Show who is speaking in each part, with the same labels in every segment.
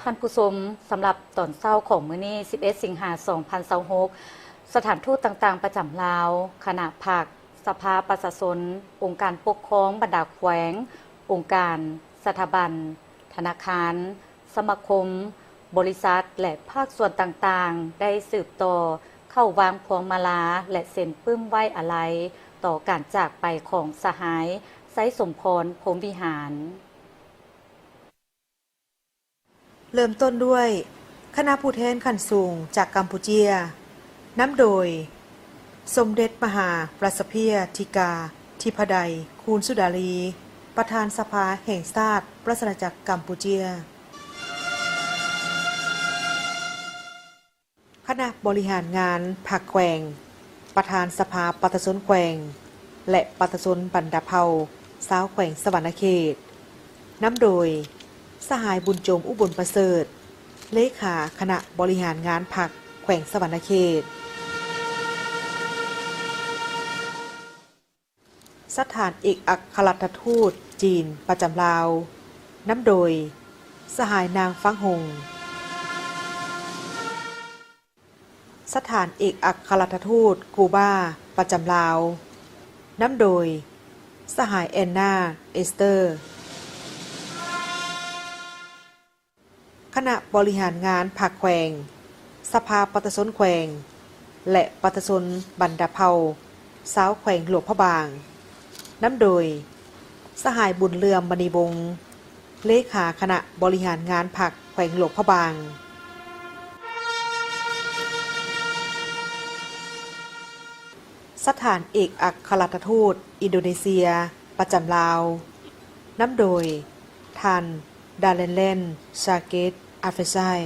Speaker 1: ท่านผู้ชมสำหรับตอนเศร้าของมื้อนี้ 11 สิงหาคม 2026 สถานทูตต่างๆ ประจำลาวคณะภาคสภาประชาชนองค์การปกครองบรรดาแขวง องค์การสถาบัน ธนาคาร สมาคม บริษัท และภาคส่วนต่างๆ ได้สืบต่อเข้าวางพวงมาลาและเซ็นปึ้มไว้อาลัยต่อการจากไปของสหายไซสมพรพรหมวิหาร
Speaker 2: เริ่มต้นด้วยคณะผู้แทนขั้นสูงจากกัมพูเชียนำโดยสมเด็จมหารัชพีธิกาธิปไตยคูนสุดาลีประธานสภาแห่งชาติราชอาณาจักรกัมพูเชียคณะบริหารงานภาคแขวงประธานสภาประชาชนแขวงและประชาชนบรรดาเผ่าชาวแขวงสวรรณเขตนำโดยสหายบุญจงอุบลประเสริฐเลขาคณะบริหารงานพรรคแขวงสวรรณเขตสถานเอกอัครราชทูตจีนประจำลาวนำโดยสหายนางฟังหงสถานเอกอัครราชทูตกูบาประจำลาวนำโดยสหายแอนนาเอสเตอร์คณะบริหารงานภาคแขวงสภาประชาชนแขวงและประชาชนบรรดาเผ่าชาวแขวงหลวงพระบางนำโดยสหายบุญเรืองมณีวงศ์เลขาคณะบริหารงานพรรคแขวงหลวงพระบางสถานเอกอัครราชทูตอินโดนีเซียประจำลาวนำโดยท่านดาเลนชาเกตอาเฟชัย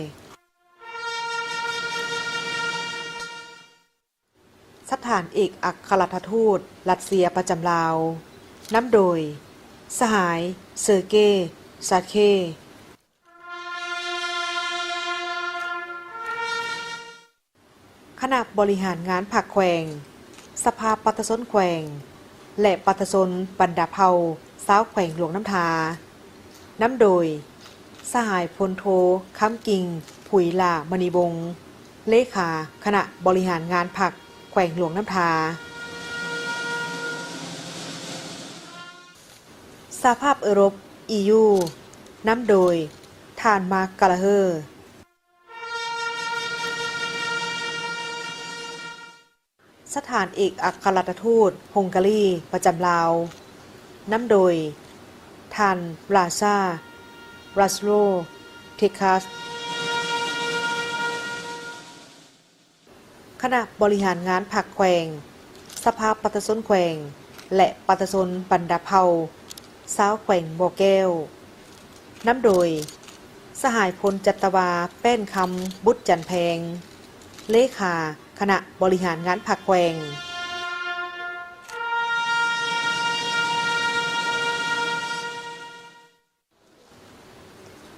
Speaker 2: สถานเอกอัครราชทูตรัสเซียประจำลาวนำโดยสหายเซอร์เกย์ซาเคคณะบริหารงานภาคแขวงสภาประชาชนแขวงและประชาชนบรรดาเผ่าชาวแขวงหลวงน้ำทานำโดยสหายพลโทค้ำกิ่งผุยลามณีวงศ์เลขาคณะบริหารงานพรรคแขวงหลวงน้ำทาสหภาพยุโรป EU นำโดยท่านมาร์ก กาลาเฮอร์สถานเอกอัครราชทูตฮงการีประจำลาวนำโดยท่านราชารัสโลเทคัสคณะบริหารงานพรรคแขวงสภาประชาชนแขวงและประชาชนบรรดาเผ่าชาวแขวงบ่อแก้วนำโดยสหายพลจัตวาแป้นคำบุตรจันแพงเลขาคณะบริหารงานพรรคแขวง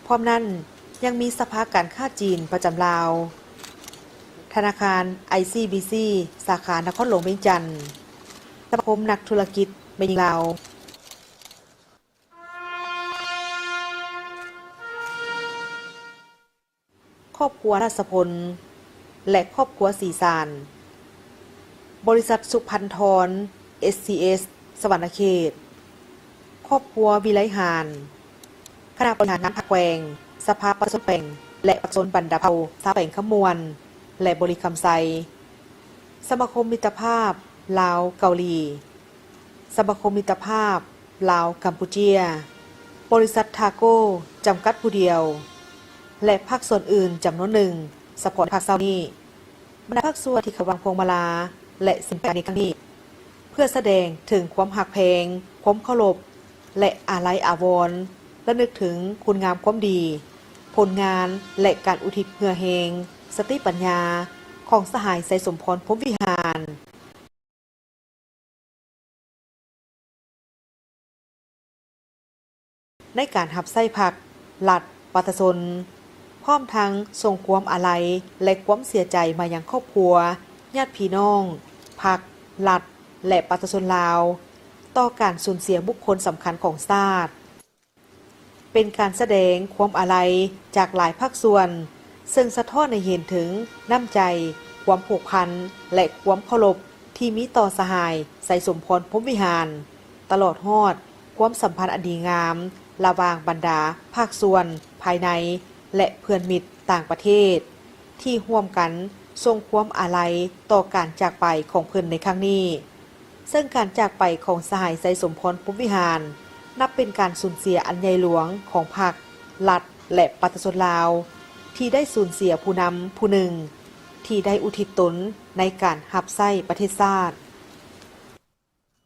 Speaker 2: พร้อมนั้นยังมีสภาการค้าจีนประจำลาวธนาคาร ICBC สาขานครหลวงเวียงจันทร์สมาคมนักธุรกิจเมียงลาวครอบครัวราชพลและครอบครัวสีสานบริษัทสุพันธร SCS สวรรณเขตครอบครัววิไลหารคณะบริหารงานพรรคแขวงสภาประชาชนแขวงและประชาชนบรรดาเผ่าชาวแขวงขมวนและบริคำไซสมาคมมิตรภาพลาวเกาหลีสมาคมมิตรภาพลาวกัมพูเชียบริษัททาโก้จำกัดผู้เดียวและภาคส่วนอื่นจำนวนหนึ่งสปอร์ตภาคเซานี้บรรดาภาคส่วนที่เขาวางพวงมาลาและสิ่งการในครั้งนี้เพื่อแสดงถึงความหักแพงความเคารพและอาลัยอาวรณ์และนึกถึงคุณงามความดีผลงานและการอุทิศเพื่อแหงสติปัญญาของสหายไซสมพรพรหมวิหารในการหับไส้ผักหลัดปัตชนพร้อมทั้งส่งความอาลัยและความเสียใจมายังครอบครัวญาติพี่น้องผักหลัดและปัตชนลาวต่อการสูญเสียบุคคลสำคัญของชาติ เป็นการแสดงความอาลัยจากหลายภาคส่วน ซึ่งสะท้อนให้เห็นถึงน้ำใจ ความผูกพันและความเคารพที่มีต่อสหายไสยสมพรพรหมวิหาร ตลอดฮอดความสัมพันธ์อันดีงามระหว่างบรรดาภาคส่วน ภายใน และเพื่อนมิตรต่างประเทศ ที่ร่วมกันทรงความอาลัยต่อการจากไปของเพิ่นในครั้งนี้ ซึ่งการจากไปของสหายไสยสมพรพรหมวิหาร นับเป็นการสูญเสียอันใหญ่หลวงของพรรครัฐและประชาชนลาว ที่ได้สูญเสียผู้นำผู้หนึ่ง ที่ได้อุทิศตนในการรับใช้ประเทศชาติ